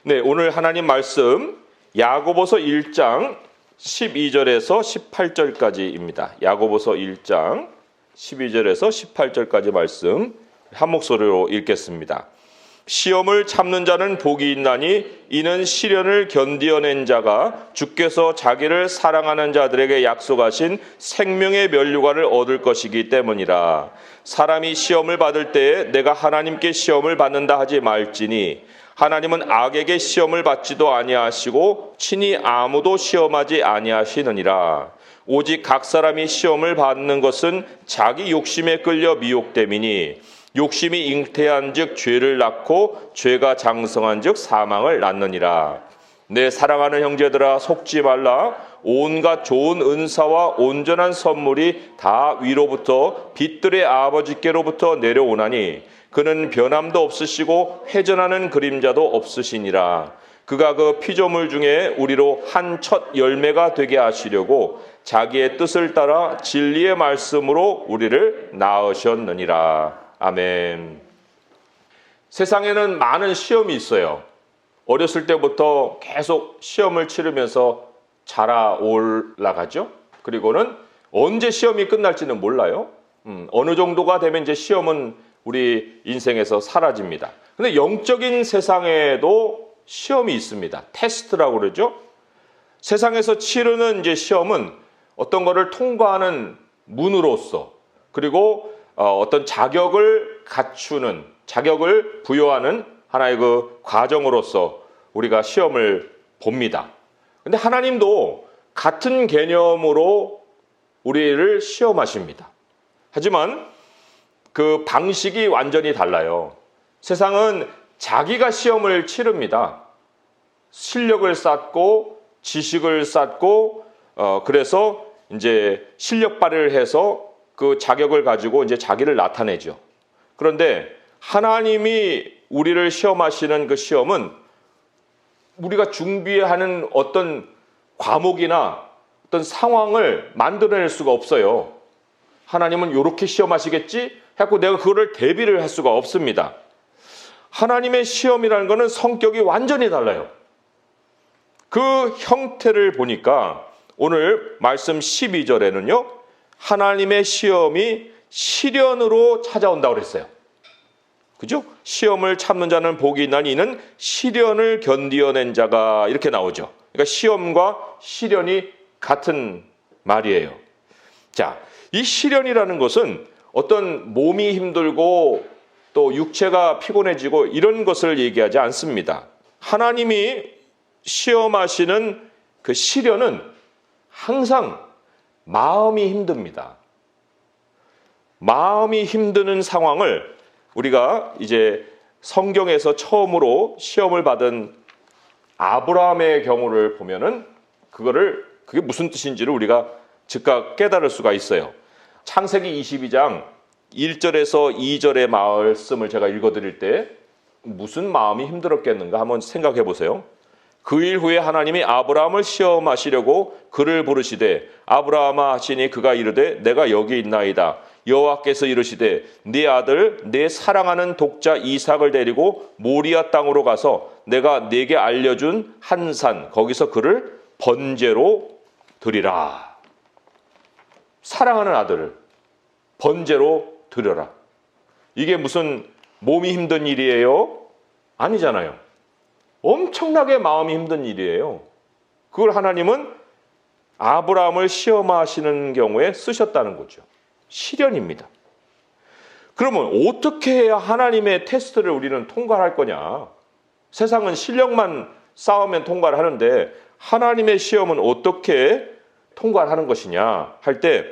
네, 오늘 하나님 말씀 야고보서 1장 12절에서 18절까지입니다. 야고보서 1장 12절에서 18절까지 말씀 한 목소리로 읽겠습니다. 시험을 참는 자는 복이 있나니 이는 시련을 견디어낸 자가 주께서 자기를 사랑하는 자들에게 약속하신 생명의 면류관을 얻을 것이기 때문이라. 사람이 시험을 받을 때에 내가 하나님께 시험을 받는다 하지 말지니 하나님은 악에게 시험을 받지도 아니하시고 친히 아무도 시험하지 아니하시느니라. 오직 각 사람이 시험을 받는 것은 자기 욕심에 끌려 미혹됨이니 욕심이 잉태한즉 죄를 낳고 죄가 장성한즉 사망을 낳느니라. 내 사랑하는 형제들아 속지 말라. 온갖 좋은 은사와 온전한 선물이 다 위로부터 빛들의 아버지께로부터 내려오나니 그는 변함도 없으시고 회전하는 그림자도 없으시니라. 그가 그 피조물 중에 우리로 한 첫 열매가 되게 하시려고 자기의 뜻을 따라 진리의 말씀으로 우리를 낳으셨느니라. 아멘. 세상에는 많은 시험이 있어요. 어렸을 때부터 계속 시험을 치르면서 자라 올라가죠. 그리고는 언제 시험이 끝날지는 몰라요. 어느 정도가 되면 이제 시험은 우리 인생에서 사라집니다. 근데 영적인 세상에도 시험이 있습니다. 테스트라고 그러죠. 세상에서 치르는 이제 시험은 어떤 거를 통과하는 문으로서, 그리고 어떤 자격을 갖추는, 자격을 부여하는 하나의 그 과정으로서 우리가 시험을 봅니다. 근데 하나님도 같은 개념으로 우리를 시험하십니다. 하지만 그 방식이 완전히 달라요. 세상은 자기가 시험을 치릅니다. 실력을 쌓고 지식을 쌓고 그래서 이제 실력 발휘를 해서 그 자격을 가지고 이제 자기를 나타내죠. 그런데 하나님이 우리를 시험하시는 그 시험은 우리가 준비하는 어떤 과목이나 어떤 상황을 만들어낼 수가 없어요. 하나님은 이렇게 시험하시겠지? 해갖고 내가 그거를 대비를 할 수가 없습니다. 하나님의 시험이라는 것은 성격이 완전히 달라요. 그 형태를 보니까 오늘 말씀 12절에는요. 하나님의 시험이 시련으로 찾아온다고 그랬어요. 그죠? 시험을 참는 자는 복이 있나니 이는 시련을 견디어낸 자가 이렇게 나오죠. 그러니까 시험과 시련이 같은 말이에요. 자, 이 시련이라는 것은 어떤 몸이 힘들고 또 육체가 피곤해지고 이런 것을 얘기하지 않습니다. 하나님이 시험하시는 그 시련은 항상 마음이 힘듭니다. 마음이 힘드는 상황을 우리가 이제 성경에서 처음으로 시험을 받은 아브라함의 경우를 보면은 그게 무슨 뜻인지를 우리가 즉각 깨달을 수가 있어요. 창세기 22장 1절에서 2절의 말씀을 제가 읽어드릴 때 무슨 마음이 힘들었겠는가 한번 생각해 보세요. 그 일 후에 하나님이 아브라함을 시험하시려고 그를 부르시되 아브라함아 하시니 그가 이르되 내가 여기 있나이다. 여호와께서 이르시되 네 아들 내 사랑하는 독자 이삭을 데리고 모리아 땅으로 가서 내가 네게 알려준 한 산 거기서 그를 번제로 드리라. 사랑하는 아들을 번제로 드려라. 이게 무슨 몸이 힘든 일이에요? 아니잖아요. 엄청나게 마음이 힘든 일이에요. 그걸 하나님은 아브라함을 시험하시는 경우에 쓰셨다는 거죠. 시련입니다. 그러면 어떻게 해야 하나님의 테스트를 우리는 통과할 거냐? 세상은 실력만 쌓으면 통과를 하는데 하나님의 시험은 어떻게 통과를 하는 것이냐 할 때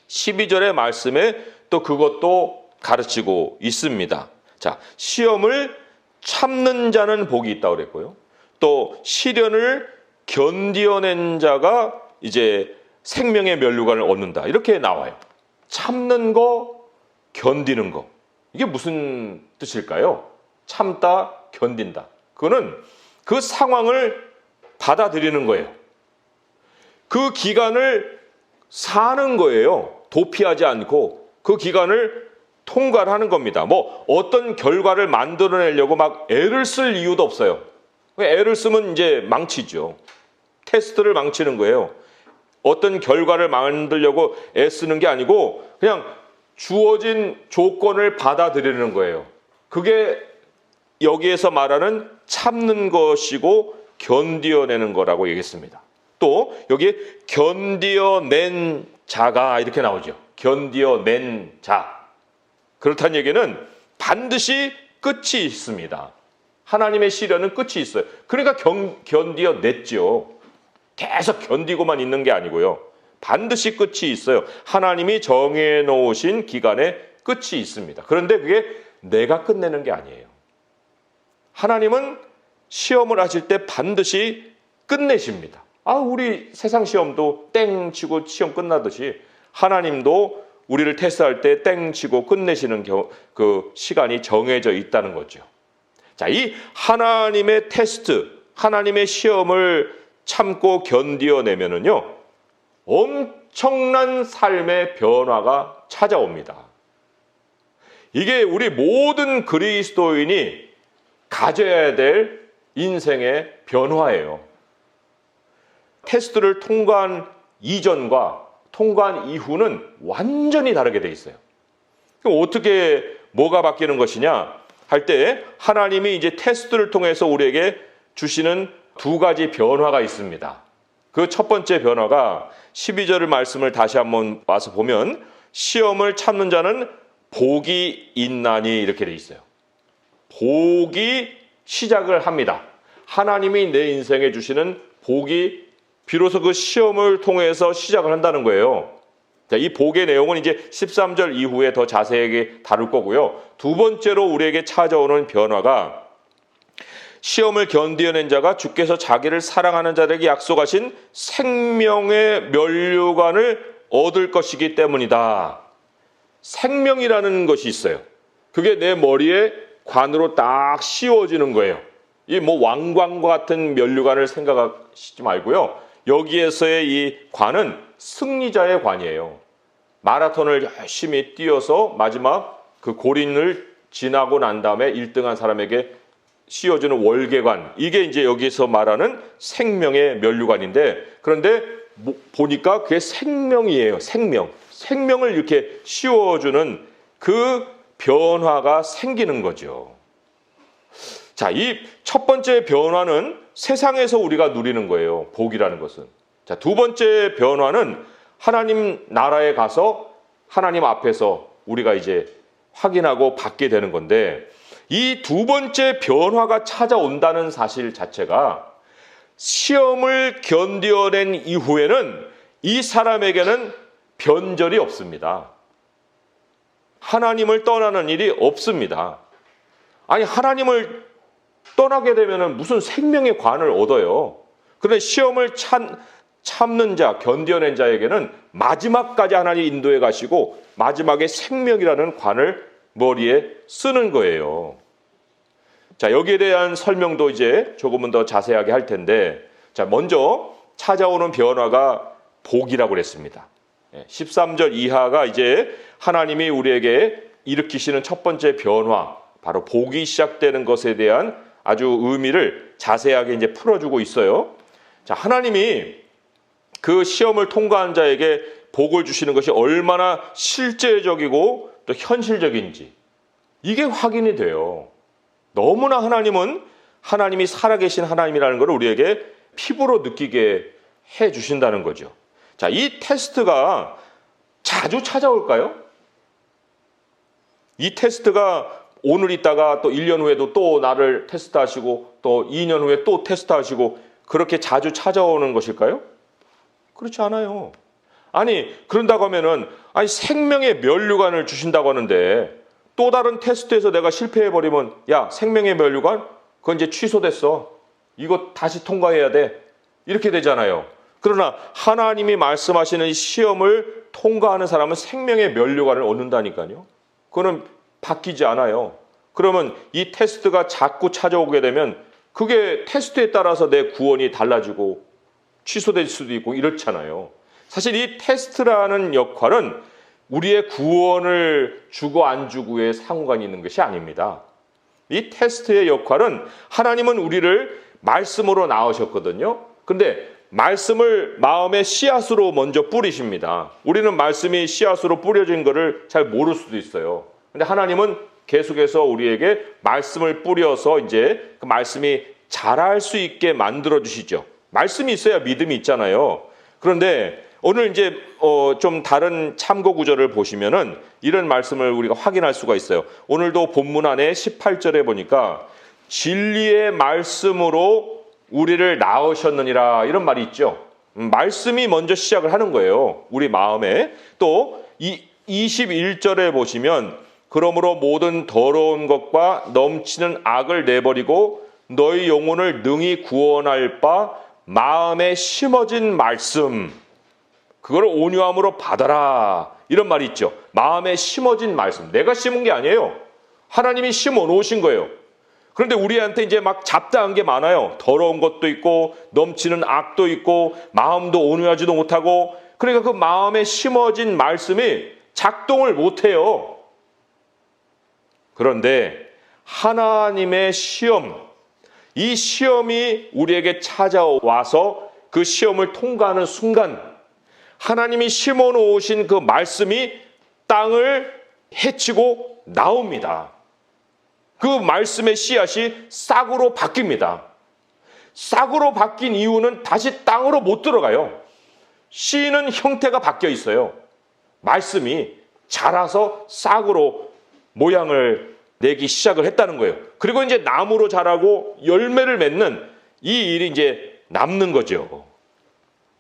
12절의 말씀에 또 그것도 가르치고 있습니다. 자, 시험을 참는 자는 복이 있다고 그랬고요. 또 시련을 견디어낸 자가 이제 생명의 면류관을 얻는다. 이렇게 나와요. 참는 거, 견디는 거. 이게 무슨 뜻일까요? 참다, 견딘다. 그거는 그 상황을 받아들이는 거예요. 그 기간을 사는 거예요. 도피하지 않고 그 기간을 통과를 하는 겁니다. 뭐 어떤 결과를 만들어내려고 막 애를 쓸 이유도 없어요. 애를 쓰면 이제 망치죠. 테스트를 망치는 거예요. 어떤 결과를 만들려고 애쓰는 게 아니고 그냥 주어진 조건을 받아들이는 거예요. 그게 여기에서 말하는 참는 것이고 견디어내는 거라고 얘기했습니다. 또 여기에 견디어낸 자가 이렇게 나오죠. 견디어낸 자. 그렇다는 얘기는 반드시 끝이 있습니다. 하나님의 시련은 끝이 있어요. 그러니까 견디어냈죠. 계속 견디고만 있는 게 아니고요. 반드시 끝이 있어요. 하나님이 정해놓으신 기간에 끝이 있습니다. 그런데 그게 내가 끝내는 게 아니에요. 하나님은 시험을 하실 때 반드시 끝내십니다. 우리 세상 시험도 땡 치고 시험 끝나듯이 하나님도 우리를 테스트할 때 땡 치고 끝내시는 그 시간이 정해져 있다는 거죠. 자, 이 하나님의 테스트, 하나님의 시험을 참고 견디어내면은요, 엄청난 삶의 변화가 찾아옵니다. 이게 우리 모든 그리스도인이 가져야 될 인생의 변화예요. 테스트를 통과한 이전과 통과한 이후는 완전히 다르게 돼 있어요. 그럼 어떻게 뭐가 바뀌는 것이냐 할 때 하나님이 이제 테스트를 통해서 우리에게 주시는 두 가지 변화가 있습니다. 그 첫 번째 변화가 12절 말씀을 다시 한번 와서 보면 시험을 참는 자는 복이 있나니 이렇게 돼 있어요. 복이 시작을 합니다. 하나님이 내 인생에 주시는 복이 비로소 그 시험을 통해서 시작을 한다는 거예요. 자, 이 복의 내용은 이제 13절 이후에 더 자세하게 다룰 거고요. 두 번째로 우리에게 찾아오는 변화가 시험을 견디어낸 자가 주께서 자기를 사랑하는 자들에게 약속하신 생명의 면류관을 얻을 것이기 때문이다. 생명이라는 것이 있어요. 그게 내 머리에 관으로 딱 씌워지는 거예요. 이 뭐 왕관과 같은 면류관을 생각하시지 말고요. 여기에서의 이 관은 승리자의 관이에요. 마라톤을 열심히 뛰어서 마지막 그 고린을 지나고 난 다음에 1등한 사람에게 씌워주는 월계관. 이게 이제 여기서 말하는 생명의 면류관인데, 그런데 보니까 그게 생명이에요. 생명을 이렇게 씌워주는 그 변화가 생기는 거죠. 자, 이 첫 번째 변화는 세상에서 우리가 누리는 거예요. 복이라는 것은. 자, 두 번째 변화는 하나님 나라에 가서 하나님 앞에서 우리가 이제 확인하고 받게 되는 건데, 이 두 번째 변화가 찾아온다는 사실 자체가 시험을 견뎌낸 이후에는 이 사람에게는 변절이 없습니다. 하나님을 떠나는 일이 없습니다. 아니, 하나님을 떠나게 되면 무슨 생명의 관을 얻어요. 그런데 시험을 참는 자, 견뎌낸 자에게는 마지막까지 하나님 인도해 가시고 마지막에 생명이라는 관을 머리에 쓰는 거예요. 자, 여기에 대한 설명도 이제 조금은 더 자세하게 할 텐데, 자, 먼저 찾아오는 변화가 복이라고 그랬습니다. 13절 이하가 이제 하나님이 우리에게 일으키시는 첫 번째 변화, 바로 복이 시작되는 것에 대한 아주 의미를 자세하게 이제 풀어주고 있어요. 자, 하나님이 그 시험을 통과한 자에게 복을 주시는 것이 얼마나 실제적이고 또 현실적인지 이게 확인이 돼요. 너무나 하나님은 하나님이 살아계신 하나님이라는 걸 우리에게 피부로 느끼게 해 주신다는 거죠. 자, 이 테스트가 자주 찾아올까요? 이 테스트가 오늘 있다가 또 1년 후에도 또 나를 테스트하시고 또 2년 후에 또 테스트하시고 그렇게 자주 찾아오는 것일까요? 그렇지 않아요. 아니, 그런다고 하면은 생명의 면류관을 주신다고 하는데 또 다른 테스트에서 내가 실패해버리면 야, 생명의 면류관? 그건 이제 취소됐어. 이거 다시 통과해야 돼. 이렇게 되잖아요. 그러나 하나님이 말씀하시는 시험을 통과하는 사람은 생명의 면류관을 얻는다니까요. 그거는 바뀌지 않아요. 그러면 이 테스트가 자꾸 찾아오게 되면 그게 테스트에 따라서 내 구원이 달라지고 취소될 수도 있고 이렇잖아요. 사실 이 테스트라는 역할은 우리의 구원을 주고 안 주고의 상관이 있는 것이 아닙니다. 이 테스트의 역할은 하나님은 우리를 말씀으로 나오셨거든요. 근데 말씀을 마음의 씨앗으로 먼저 뿌리십니다. 우리는 말씀이 씨앗으로 뿌려진 거를 잘 모를 수도 있어요. 근데 하나님은 계속해서 우리에게 말씀을 뿌려서 이제 그 말씀이 자랄 수 있게 만들어 주시죠. 말씀이 있어야 믿음이 있잖아요. 그런데 오늘 이제 좀 다른 참고 구절을 보시면은 이런 말씀을 우리가 확인할 수가 있어요. 오늘도 본문 안에 18절에 보니까 진리의 말씀으로 우리를 낳으셨느니라 이런 말이 있죠. 말씀이 먼저 시작을 하는 거예요. 우리 마음에. 또 21절에 보시면 그러므로 모든 더러운 것과 넘치는 악을 내버리고 너희 영혼을 능히 구원할 바 마음에 심어진 말씀 그걸 온유함으로 받아라 이런 말이 있죠. 마음에 심어진 말씀. 내가 심은 게 아니에요. 하나님이 심어 놓으신 거예요. 그런데 우리한테 이제 막 잡다한 게 많아요. 더러운 것도 있고 넘치는 악도 있고 마음도 온유하지도 못하고 그러니까 그 마음에 심어진 말씀이 작동을 못해요. 그런데 하나님의 시험, 이 시험이 우리에게 찾아와서 그 시험을 통과하는 순간 하나님이 심어놓으신 그 말씀이 땅을 헤치고 나옵니다. 그 말씀의 씨앗이 싹으로 바뀝니다. 싹으로 바뀐 이유는 다시 땅으로 못 들어가요. 씨는 형태가 바뀌어 있어요. 말씀이 자라서 싹으로 모양을 내기 시작을 했다는 거예요. 그리고 이제 나무로 자라고 열매를 맺는 이 일이 이제 남는 거죠.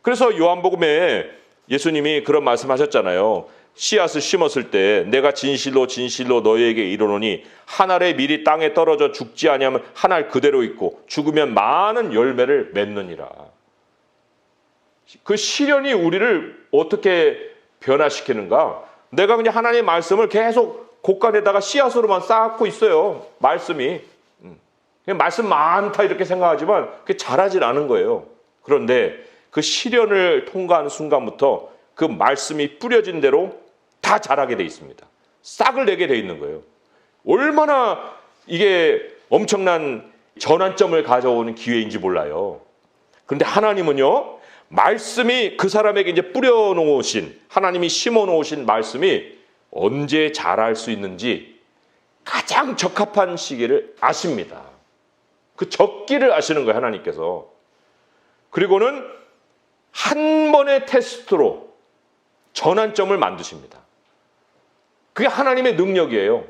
그래서 요한복음에 예수님이 그런 말씀하셨잖아요. 씨앗을 심었을 때 내가 진실로 진실로 너희에게 이르노니 한 알의 밀이 땅에 떨어져 죽지 아니하면 한 알 그대로 있고 죽으면 많은 열매를 맺느니라. 그 시련이 우리를 어떻게 변화시키는가? 내가 그냥 하나님의 말씀을 계속 곳간에다가 씨앗으로만 쌓고 있어요. 말씀이. 그냥 말씀 많다 이렇게 생각하지만 그게 자라질 않은 거예요. 그런데 그 시련을 통과하는 순간부터 그 말씀이 뿌려진 대로 다 자라게 돼 있습니다. 싹을 내게 돼 있는 거예요. 얼마나 이게 엄청난 전환점을 가져오는 기회인지 몰라요. 그런데 하나님은요, 말씀이 그 사람에게 이제 뿌려놓으신, 하나님이 심어놓으신 말씀이 언제 자랄 수 있는지 가장 적합한 시기를 아십니다. 그 적기를 아시는 거예요, 하나님께서. 그리고는 한 번의 테스트로 전환점을 만드십니다. 그게 하나님의 능력이에요.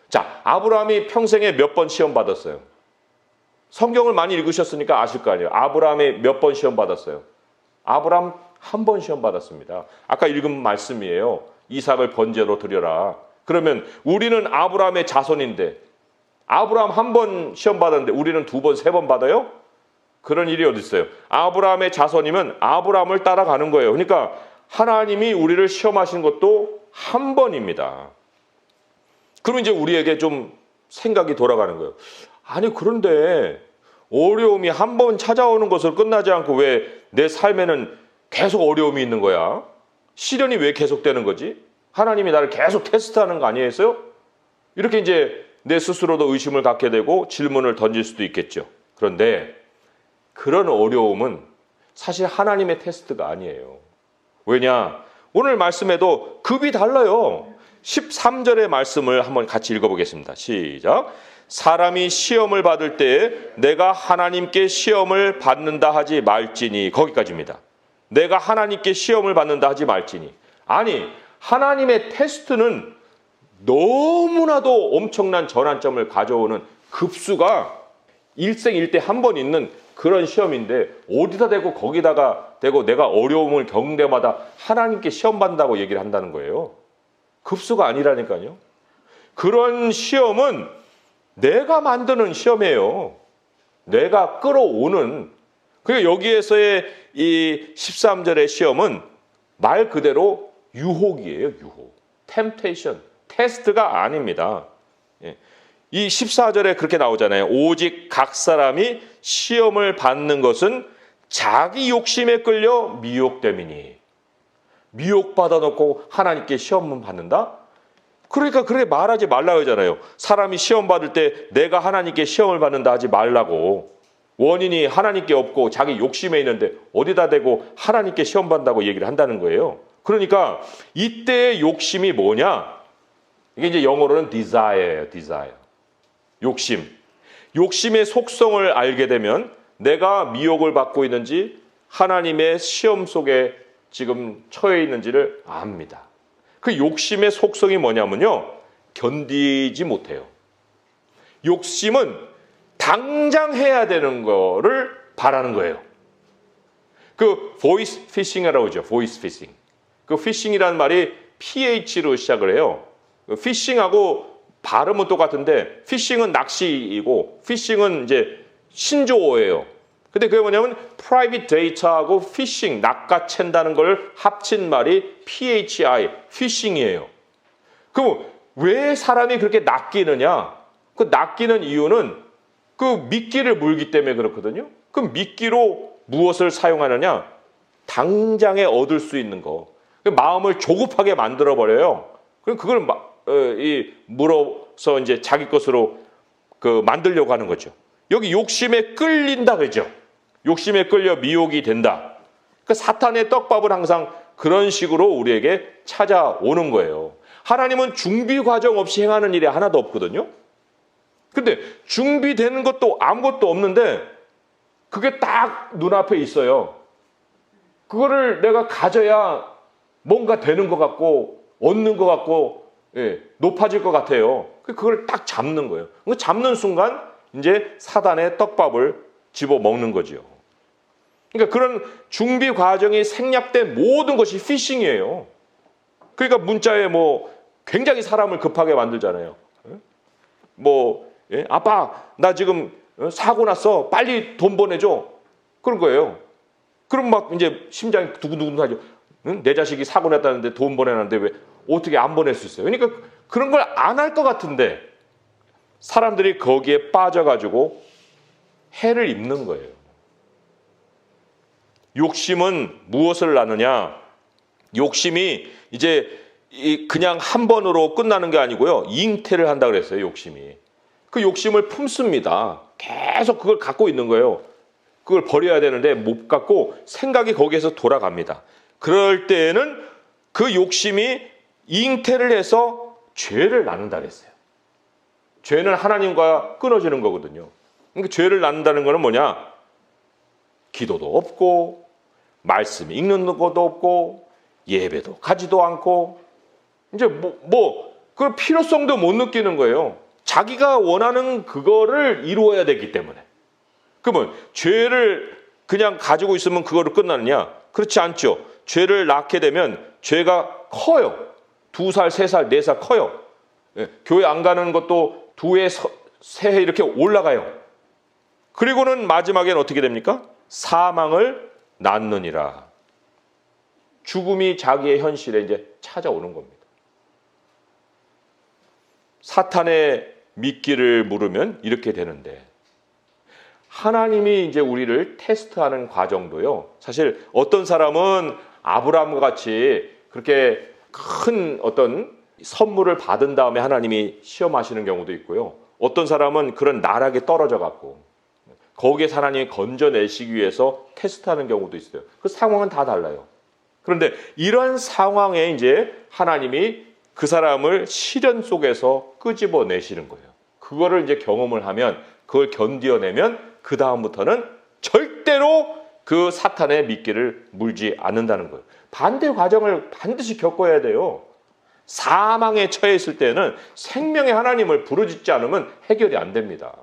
자, 아브라함이 평생에 몇 번 시험 받았어요? 성경을 많이 읽으셨으니까 아실 거 아니에요. 아브라함이 몇 번 시험 받았어요? 아브라함 한 번 시험 받았습니다. 아까 읽은 말씀이에요. 이삭을 번제로 드려라. 그러면 우리는 아브라함의 자손인데 아브라함 한 번 시험 받았는데 우리는 두 번, 세 번 받아요? 그런 일이 어디 있어요? 아브라함의 자손이면 아브라함을 따라가는 거예요. 그러니까 하나님이 우리를 시험하신 것도 한 번입니다. 그러면 이제 우리에게 좀 생각이 돌아가는 거예요. 아니 그런데 어려움이 한 번 찾아오는 것으로 끝나지 않고 왜 내 삶에는 계속 어려움이 있는 거야? 시련이 왜 계속되는 거지? 하나님이 나를 계속 테스트하는 거 아니겠어요? 이렇게 이제 내 스스로도 의심을 갖게 되고 질문을 던질 수도 있겠죠. 그런데 그런 어려움은 사실 하나님의 테스트가 아니에요. 왜냐? 오늘 말씀에도 급이 달라요. 13절의 말씀을 한번 같이 읽어보겠습니다. 시작. 사람이 시험을 받을 때 내가 하나님께 시험을 받는다 하지 말지니, 거기까지입니다. 내가 하나님께 시험을 받는다 하지 말지니. 아니, 하나님의 테스트는 너무나도 엄청난 전환점을 가져오는 급수가 일생일대 한 번 있는 그런 시험인데 어디다 대고 거기다가 대고 내가 어려움을 겪는 데마다 하나님께 시험 받는다고 얘기를 한다는 거예요. 급수가 아니라니까요. 그런 시험은 내가 만드는 시험이에요. 내가 끌어오는. 그러니까 여기에서의 이 13절의 시험은 말 그대로 유혹이에요. 유혹. 템테이션. 테스트가 아닙니다. 이 14절에 그렇게 나오잖아요. 오직 각 사람이 시험을 받는 것은 자기 욕심에 끌려 미혹됨이니. 미혹받아 놓고 하나님께 시험을 받는다? 그러니까 그렇게 말하지 말라고 하잖아요. 사람이 시험 받을 때 내가 하나님께 시험을 받는다 하지 말라고. 원인이 하나님께 없고 자기 욕심에 있는데 어디다 대고 하나님께 시험 받는다고 얘기를 한다는 거예요. 그러니까 이때의 욕심이 뭐냐? 이게 이제 영어로는 desire예요. desire. 욕심. 욕심의 속성을 알게 되면 내가 미혹을 받고 있는지 하나님의 시험 속에 지금 처해 있는지를 압니다. 그 욕심의 속성이 뭐냐면요. 견디지 못해요. 욕심은 당장 해야 되는 거를 바라는 거예요. 그 voice fishing이라고 하죠. voice fishing. 그 fishing이라는 말이 PH로 시작을 해요. fishing하고 발음은 똑같은데 fishing은 낚시이고 fishing은 이제 신조어예요. 근데 그게 뭐냐면 private data하고 fishing, 낚아챈다는 걸 합친 말이 PHI, fishing이에요. 그럼 왜 사람이 그렇게 낚이느냐? 그 낚이는 이유는 그 미끼를 물기 때문에 그렇거든요. 그럼 미끼로 무엇을 사용하느냐? 당장에 얻을 수 있는 거. 마음을 조급하게 만들어 버려요. 그럼 그걸 물어서 이제 자기 것으로 만들려고 하는 거죠. 여기 욕심에 끌린다 그러죠. 욕심에 끌려 미혹이 된다. 그 사탄의 떡밥은 항상 그런 식으로 우리에게 찾아오는 거예요. 하나님은 준비 과정 없이 행하는 일이 하나도 없거든요. 근데 준비되는 것도 아무것도 없는데 그게 딱 눈앞에 있어요. 그거를 내가 가져야 뭔가 되는 것 같고 얻는 것 같고 높아질 것 같아요. 그걸 딱 잡는 거예요. 잡는 순간 이제 사단의 떡밥을 집어먹는 거죠. 그러니까 그런 준비 과정이 생략된 모든 것이 피싱이에요. 그러니까 문자에 굉장히 사람을 급하게 만들잖아요. 아빠 나 지금 사고 났어. 빨리 돈 보내줘. 그런 거예요. 그럼 막 이제 심장이 두근두근 하죠. 응? 내 자식이 사고 났다는데 돈 보내놨는데 왜 어떻게 안 보낼 수 있어요? 그러니까 그런 걸 안 할 것 같은데 사람들이 거기에 빠져가지고 해를 입는 거예요. 욕심은 무엇을 낳느냐? 욕심이 이제 그냥 한 번으로 끝나는 게 아니고요. 잉태를 한다 그랬어요. 욕심이. 그 욕심을 품습니다. 계속 그걸 갖고 있는 거예요. 그걸 버려야 되는데 못 갖고 생각이 거기에서 돌아갑니다. 그럴 때에는 그 욕심이 잉태를 해서 죄를 낳는다 그랬어요. 죄는 하나님과 끊어지는 거거든요. 그러니까 죄를 낳는다는 거는 뭐냐? 기도도 없고 말씀 읽는 것도 없고 예배도 가지도 않고 이제 그 필요성도 못 느끼는 거예요. 자기가 원하는 그거를 이루어야 되기 때문에. 그러면 죄를 그냥 가지고 있으면 그거로 끝나느냐? 그렇지 않죠. 죄를 낳게 되면 죄가 커요. 2살, 3살, 4살 커요. 교회 안 가는 것도 2해, 3해 이렇게 올라가요. 그리고는 마지막엔 어떻게 됩니까? 사망을 낳느니라. 죽음이 자기의 현실에 이제 찾아오는 겁니다. 사탄의 미끼를 물으면 이렇게 되는데 하나님이 이제 우리를 테스트하는 과정도요. 사실 어떤 사람은 아브라함과 같이 그렇게 큰 어떤 선물을 받은 다음에 하나님이 시험하시는 경우도 있고요. 어떤 사람은 그런 나락에 떨어져 갖고 거기에서 하나님이 건져내시기 위해서 테스트하는 경우도 있어요. 그 상황은 다 달라요. 그런데 이런 상황에 이제 하나님이 그 사람을 시련 속에서 끄집어내시는 거예요. 그거를 이제 경험을 하면 그걸 견뎌내면 그 다음부터는 절대로 그 사탄의 미끼를 물지 않는다는 거예요. 반대 과정을 반드시 겪어야 돼요. 사망에 처해 있을 때는 생명의 하나님을 부르짖지 않으면 해결이 안 됩니다.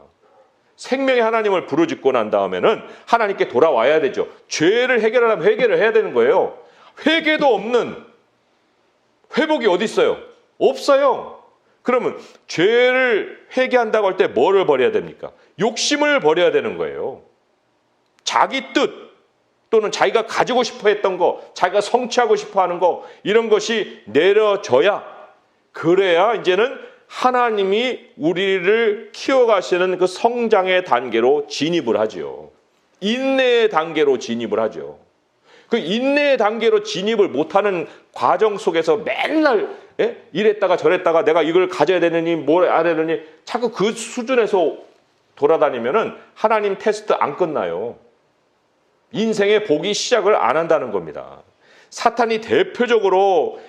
생명의 하나님을 부르짖고 난 다음에는 하나님께 돌아와야 되죠. 죄를 해결하려면 회개를 해야 되는 거예요. 회개도 없는 회복이 어디 있어요? 없어요. 그러면 죄를 회개한다고 할 때 뭐를 버려야 됩니까? 욕심을 버려야 되는 거예요. 자기 뜻 또는 자기가 가지고 싶어 했던 거, 자기가 성취하고 싶어 하는 거 이런 것이 내려져야 그래야 이제는 하나님이 우리를 키워가시는 그 성장의 단계로 진입을 하죠. 인내의 단계로 진입을 하죠. 그 인내의 단계로 진입을 못하는 과정 속에서 맨날 이랬다가 저랬다가 내가 이걸 가져야 되느니 뭘 안 되느니 자꾸 그 수준에서 돌아다니면은 하나님 테스트 안 끝나요. 인생의 복이 시작을 안 한다는 겁니다. 사탄이 대표적으로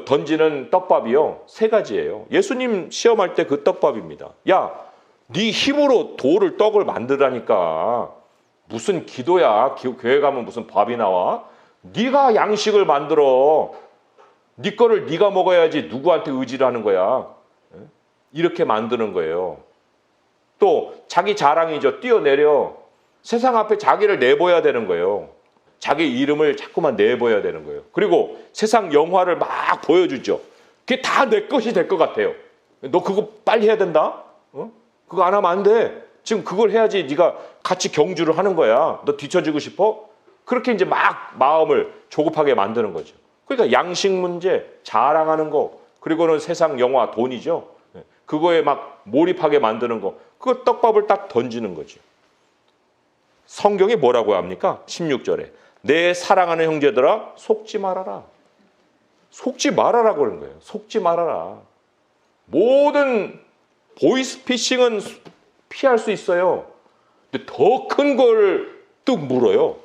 던지는 떡밥이요, 세 가지예요. 예수님 시험할 때 그 떡밥입니다. 야, 네 힘으로 떡을 만들라니까. 무슨 기도야? 교회 가면 무슨 밥이 나와? 네가 양식을 만들어. 네 거를 네가 먹어야지 누구한테 의지를 하는 거야. 이렇게 만드는 거예요. 또 자기 자랑이죠. 뛰어내려. 세상 앞에 자기를 내보여야 되는 거예요. 자기 이름을 자꾸만 내보여야 되는 거예요. 그리고 세상 영화를 막 보여주죠. 그게 다 내 것이 될 것 같아요. 너 그거 빨리 해야 된다? 그거 안 하면 안 돼. 지금 그걸 해야지 네가 같이 경주를 하는 거야. 너 뒤처지고 싶어? 그렇게 이제 막 마음을 조급하게 만드는 거죠. 그러니까 양식 문제, 자랑하는 거, 그리고는 세상 영화, 돈이죠. 그거에 막 몰입하게 만드는 거. 그거 떡밥을 딱 던지는 거죠. 성경이 뭐라고 합니까? 16절에 내 사랑하는 형제들아 속지 말아라. 속지 말아라 그러는 거예요. 속지 말아라. 모든 보이스피싱은 피할 수 있어요. 근데 더 큰 걸 또 물어요.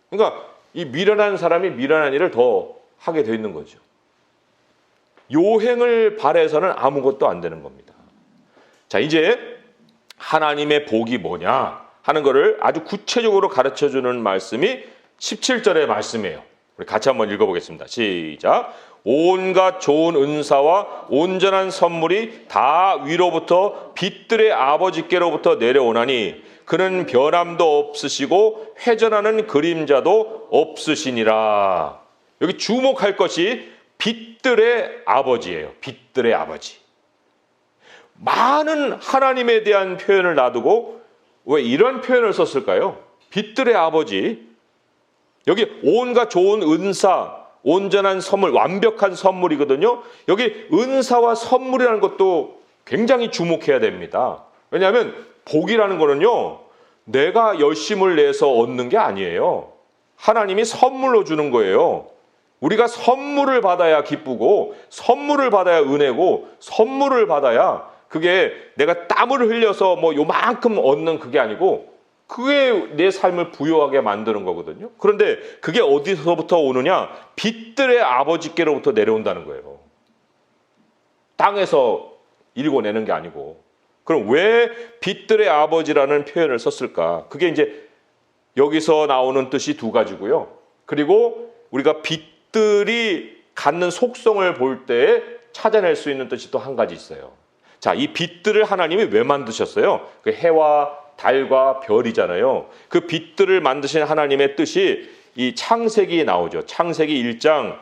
그러니까 이 미련한 사람이 미련한 일을 더 하게 돼 있는 거죠. 요행을 발해서는 아무것도 안 되는 겁니다. 자, 이제 하나님의 복이 뭐냐 하는 것을 아주 구체적으로 가르쳐주는 말씀이 17절의 말씀이에요. 우리 같이 한번 읽어보겠습니다. 시작. 온갖 좋은 은사와 온전한 선물이 다 위로부터 빛들의 아버지께로부터 내려오나니 그는 변함도 없으시고 회전하는 그림자도 없으시니라. 여기 주목할 것이 빛들의 아버지예요. 빛들의 아버지. 많은 하나님에 대한 표현을 놔두고 왜 이런 표현을 썼을까요? 빛들의 아버지. 여기 온갖 좋은 은사, 온전한 선물, 완벽한 선물이거든요. 여기 은사와 선물이라는 것도 굉장히 주목해야 됩니다. 왜냐하면 복이라는 거는요, 내가 열심을 내서 얻는 게 아니에요. 하나님이 선물로 주는 거예요. 우리가 선물을 받아야 기쁘고, 선물을 받아야 은혜고, 선물을 받아야 그게 내가 땀을 흘려서 뭐 요만큼 얻는 그게 아니고, 그게 내 삶을 부유하게 만드는 거거든요. 그런데 그게 어디서부터 오느냐? 빛들의 아버지께로부터 내려온다는 거예요. 땅에서 일궈내는 게 아니고. 그럼 왜 빛들의 아버지라는 표현을 썼을까? 그게 이제 여기서 나오는 뜻이 두 가지고요. 그리고 우리가 빛들이 갖는 속성을 볼 때 찾아낼 수 있는 뜻이 또 한 가지 있어요. 자, 이 빛들을 하나님이 왜 만드셨어요? 그 해와 달과 별이잖아요. 그 빛들을 만드신 하나님의 뜻이 이 창세기에 나오죠. 창세기 1장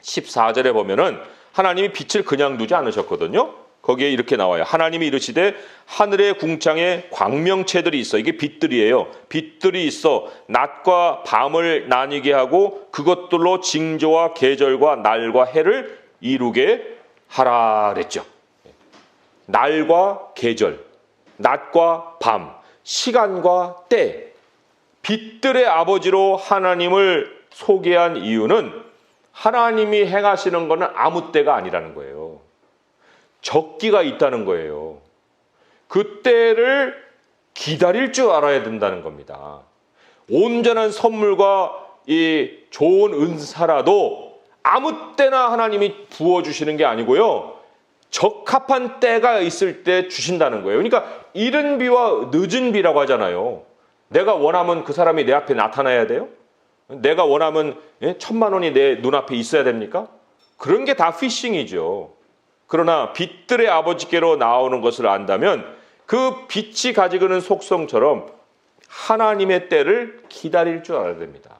14절에 보면은 하나님이 빛을 그냥 두지 않으셨거든요. 거기에 이렇게 나와요. 하나님이 이르시되 하늘의 궁창에 광명체들이 있어. 이게 빛들이에요. 빛들이 있어 낮과 밤을 나뉘게 하고 그것들로 징조와 계절과 날과 해를 이루게 하라 그랬죠. 날과 계절, 낮과 밤, 시간과 때, 빛들의 아버지로 하나님을 소개한 이유는 하나님이 행하시는 것은 아무 때가 아니라는 거예요. 적기가 있다는 거예요. 그 때를 기다릴 줄 알아야 된다는 겁니다. 온전한 선물과 이 좋은 은사라도 아무 때나 하나님이 부어주시는 게 아니고요. 적합한 때가 있을 때 주신다는 거예요. 그러니까 이른 비와 늦은 비라고 하잖아요. 내가 원하면 그 사람이 내 앞에 나타나야 돼요? 내가 원하면 1,000만 원이 내 눈앞에 있어야 됩니까? 그런 게 다 피싱이죠. 그러나 빛들의 아버지께로 나오는 것을 안다면 그 빛이 가지고 있는 속성처럼 하나님의 때를 기다릴 줄 알아야 됩니다.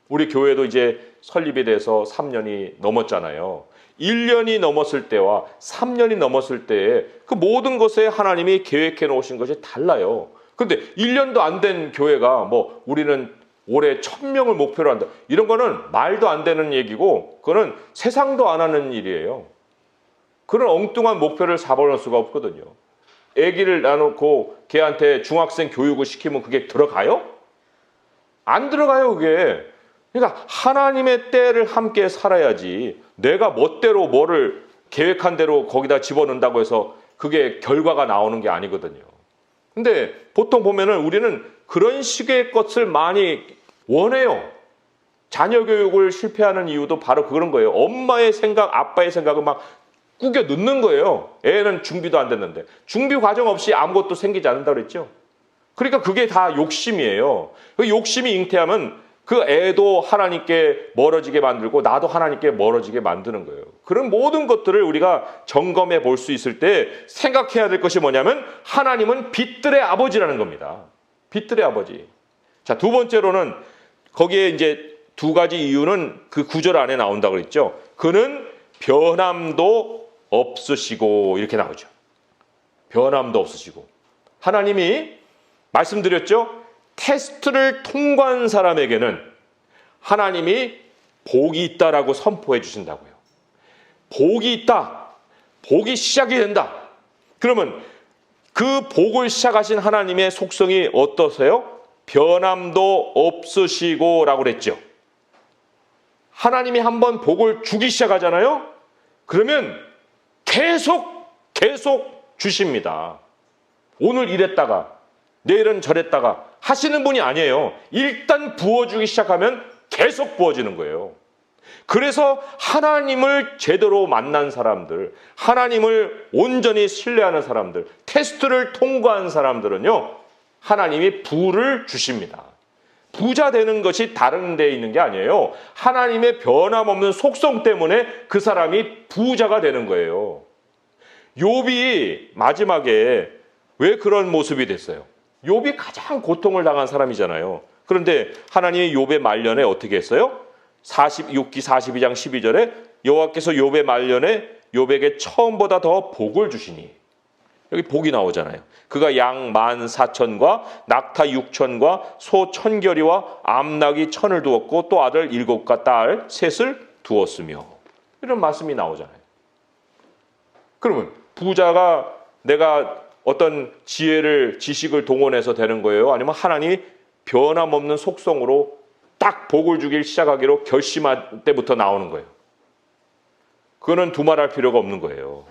우리 교회도 이제 설립이 돼서 3년이 넘었잖아요. 1년이 넘었을 때와 3년이 넘었을 때에 그 모든 것에 하나님이 계획해 놓으신 것이 달라요. 그런데 1년도 안 된 교회가 뭐 우리는 올해 1,000명을 목표로 한다. 이런 거는 말도 안 되는 얘기고 그거는 세상도 안 하는 일이에요. 그런 엉뚱한 목표를 잡아놓을 수가 없거든요. 아기를 놔놓고 걔한테 중학생 교육을 시키면 그게 들어가요? 안 들어가요, 그게. 그러니까 하나님의 때를 함께 살아야지 내가 멋대로 뭐를 계획한 대로 거기다 집어넣는다고 해서 그게 결과가 나오는 게 아니거든요. 근데 보통 보면은 우리는 그런 식의 것을 많이 원해요. 자녀 교육을 실패하는 이유도 바로 그런 거예요. 엄마의 생각, 아빠의 생각을 막 꾸겨 넣는 거예요. 애는 준비도 안 됐는데. 준비 과정 없이 아무것도 생기지 않는다고 그랬죠. 그러니까 그게 다 욕심이에요. 그 욕심이 잉태하면 그 애도 하나님께 멀어지게 만들고 나도 하나님께 멀어지게 만드는 거예요. 그런 모든 것들을 우리가 점검해 볼 수 있을 때 생각해야 될 것이 뭐냐면 하나님은 빛들의 아버지라는 겁니다. 빛들의 아버지. 자, 두 번째로는 거기에 이제 두 가지 이유는 그 구절 안에 나온다고 그랬죠. 그는 변함도 없으시고 이렇게 나오죠. 변함도 없으시고. 하나님이 말씀드렸죠. 테스트를 통과한 사람에게는 하나님이 복이 있다라고 선포해 주신다고요. 복이 있다. 복이 시작이 된다. 그러면 그 복을 시작하신 하나님의 속성이 어떠세요? 변함도 없으시고 라고 그랬죠. 하나님이 한번 복을 주기 시작하잖아요. 그러면 계속 주십니다. 오늘 이랬다가 내일은 저랬다가 하시는 분이 아니에요. 일단 부어주기 시작하면 계속 부어지는 거예요. 그래서 하나님을 제대로 만난 사람들, 하나님을 온전히 신뢰하는 사람들, 테스트를 통과한 사람들은요, 하나님이 부를 주십니다. 부자 되는 것이 다른 데에 있는 게 아니에요. 하나님의 변함없는 속성 때문에 그 사람이 부자가 되는 거예요. 욥이 마지막에 왜 그런 모습이 됐어요? 욥이 가장 고통을 당한 사람이잖아요. 그런데 하나님이 욥의 말년에 어떻게 했어요? 46기 42장 12절에 여호와께서 욥의 말년에 욥에게 처음보다 더 복을 주시니, 여기 복이 나오잖아요. 그가 양 14,000과 낙타 6,000과 소 1,000결이와 암낙이 1,000을 두었고 또 아들 7과 딸 셋을 두었으며, 이런 말씀이 나오잖아요. 그러면 부자가 내가 어떤 지식을 동원해서 되는 거예요? 아니면 하나님이 변함없는 속성으로 딱 복을 주길 시작하기로 결심할 때부터 나오는 거예요? 그거는 두말할 필요가 없는 거예요.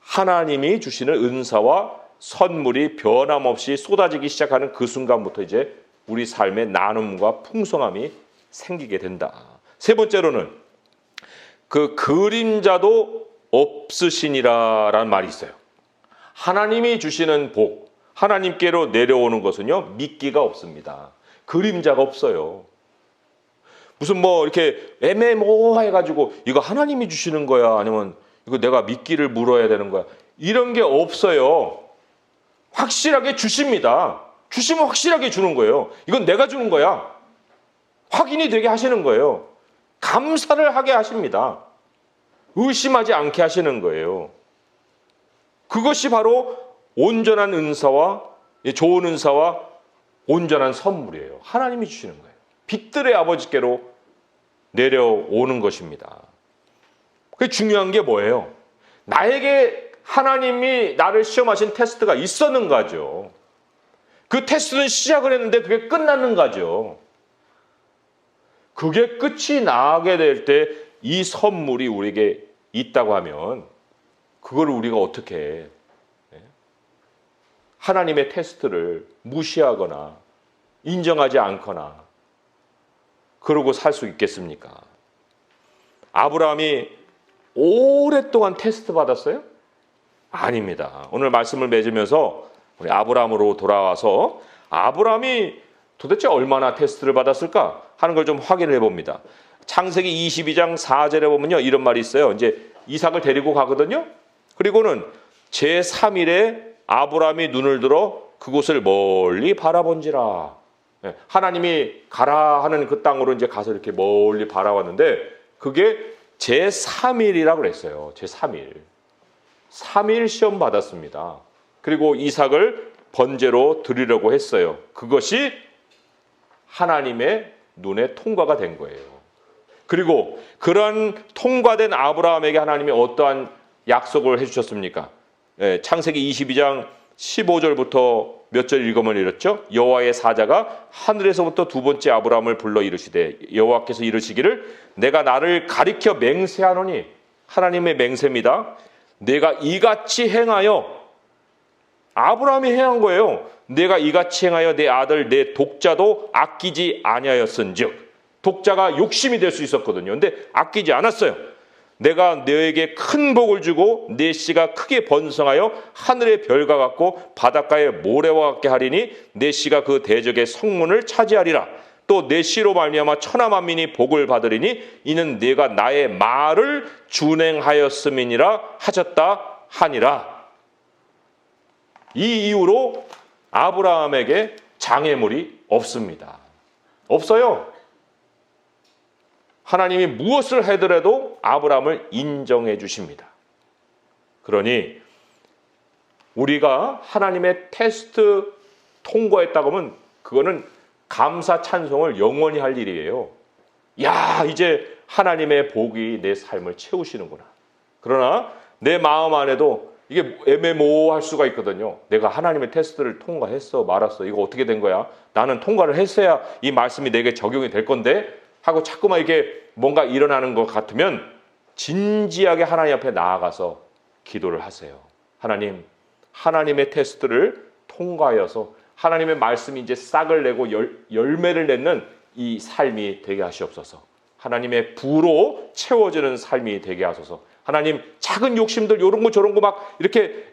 하나님이 주시는 은사와 선물이 변함없이 쏟아지기 시작하는 그 순간부터 이제 우리 삶의 나눔과 풍성함이 생기게 된다. 세 번째로는 그 그림자도 없으시니라라는 말이 있어요. 하나님이 주시는 복, 하나님께로 내려오는 것은요, 미끼가 없습니다. 그림자가 없어요. 무슨 뭐 이렇게 애매모호해가지고 이거 하나님이 주시는 거야, 아니면 이거 내가 미끼를 물어야 되는 거야, 이런 게 없어요. 확실하게 주십니다. 주시면 확실하게 주는 거예요. 이건 내가 주는 거야. 확인이 되게 하시는 거예요. 감사를 하게 하십니다. 의심하지 않게 하시는 거예요. 그것이 바로 온전한 은사와 좋은 은사와 온전한 선물이에요. 하나님이 주시는 거예요. 빛들의 아버지께로 내려오는 것입니다. 그게 중요한 게 뭐예요? 나에게 하나님이 나를 시험하신 테스트가 있었는가죠. 그 테스트는 시작을 했는데 그게 끝났는가죠. 그게 끝이 나게 될 때 이 선물이 우리에게 있다고 하면 그걸 우리가 어떻게 해? 하나님의 테스트를 무시하거나 인정하지 않거나 그러고 살 수 있겠습니까? 아브라함이 오랫동안 테스트 받았어요? 아닙니다. 오늘 말씀을 맺으면서 우리 아브라함으로 돌아와서 아브라함이 도대체 얼마나 테스트를 받았을까 하는 걸 좀 확인을 해봅니다. 창세기 22장 4절에 보면요, 이런 말이 있어요. 이제 이삭을 데리고 가거든요. 그리고는 제3일에 아브라함이 눈을 들어 그곳을 멀리 바라본지라. 하나님이 가라 하는 그 땅으로 이제 가서 이렇게 멀리 바라봤는데 그게 제3일이라고 그랬어요. 제3일. 3일 시험 받았습니다. 그리고 이삭을 번제로 드리려고 했어요. 그것이 하나님의 눈에 통과가 된 거예요. 그리고 그런 통과된 아브라함에게 하나님이 어떠한 약속을 해주셨습니까? 창세기 22장 15절부터 몇 절 읽으면 이렇죠. 여호와의 사자가 하늘에서부터 두 번째 아브라함을 불러 이르시되 여호와께서 이르시기를 내가 나를 가리켜 맹세하노니, 하나님의 맹세입니다. 내가 이같이 행하여, 아브라함이 행한 거예요. 내가 이같이 행하여 내 아들 내 독자도 아끼지 아니하였은즉, 독자가 욕심이 될 수 있었거든요. 근데 아끼지 않았어요. 내가 너에게 큰 복을 주고 내 씨가 크게 번성하여 하늘의 별과 같고 바닷가의 모래와 같게 하리니 내 씨가 그 대적의 성문을 차지하리라. 또 내 씨로 말미암아 천하 만민이 복을 받으리니 이는 내가 나의 말을 준행하였음이니라 하셨다 하니라. 이 이후로 아브라함에게 장애물이 없습니다. 없어요. 하나님이 무엇을 하더라도 아브라함을 인정해 주십니다. 그러니 우리가 하나님의 테스트 통과했다고 하면 그거는 감사 찬송을 영원히 할 일이에요. 야, 이제 하나님의 복이 내 삶을 채우시는구나. 그러나 내 마음 안에도 이게 애매모호할 수가 있거든요. 내가 하나님의 테스트를 통과했어 말았어. 이거 어떻게 된 거야? 나는 통과를 했어야 이 말씀이 내게 적용이 될 건데 하고 자꾸만 이게 뭔가 일어나는 것 같으면 진지하게 하나님 앞에 나아가서 기도를 하세요. 하나님, 하나님의 테스트를 통과하여서 하나님의 말씀이 이제 싹을 내고 열매를 맺는 이 삶이 되게 하시옵소서. 하나님의 부로 채워지는 삶이 되게 하소서. 하나님, 작은 욕심들 이런 거 저런 거 막 이렇게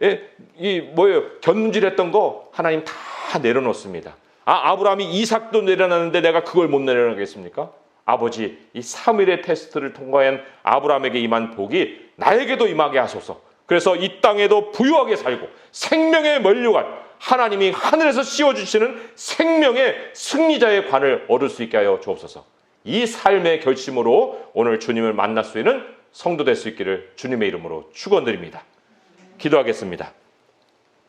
견질했던 거 하나님 다 내려놓습니다. 아브라함이 이삭도 내려놨는데 내가 그걸 못 내려놓겠습니까? 아버지, 이 3일의 테스트를 통과한 아브라함에게 임한 복이 나에게도 임하게 하소서. 그래서 이 땅에도 부유하게 살고 생명의 면류관, 하나님이 하늘에서 씌워주시는 생명의 승리자의 관을 얻을 수 있게 하여 주옵소서. 이 삶의 결심으로 오늘 주님을 만날 수 있는 성도 될 수 있기를 주님의 이름으로 축원드립니다. 기도하겠습니다.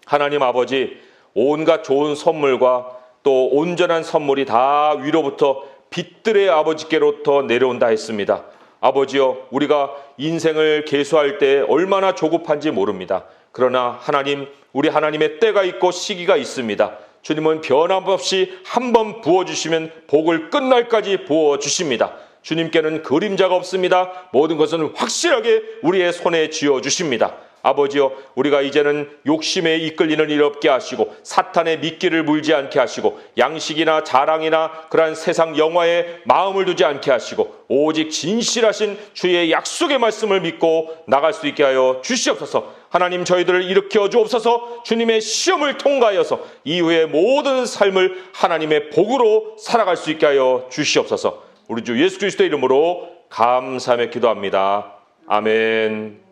하나님 아버지, 온갖 좋은 선물과 또 온전한 선물이 다 위로부터 빛들의 아버지께로부터 내려온다 했습니다. 아버지여, 우리가 인생을 계수할 때 얼마나 조급한지 모릅니다. 그러나 하나님, 우리 하나님의 때가 있고 시기가 있습니다. 주님은 변함없이 한 번 부어주시면 복을 끝날까지 부어주십니다. 주님께는 그림자가 없습니다. 모든 것은 확실하게 우리의 손에 쥐어주십니다. 아버지여, 우리가 이제는 욕심에 이끌리는 일 없게 하시고 사탄의 미끼를 물지 않게 하시고 양식이나 자랑이나 그러한 세상 영화에 마음을 두지 않게 하시고 오직 진실하신 주의 약속의 말씀을 믿고 나갈 수 있게 하여 주시옵소서. 하나님, 저희들을 일으켜 주옵소서. 주님의 시험을 통과하여서 이후의 모든 삶을 하나님의 복으로 살아갈 수 있게 하여 주시옵소서. 우리 주 예수 그리스도의 이름으로 감사하며 기도합니다. 아멘.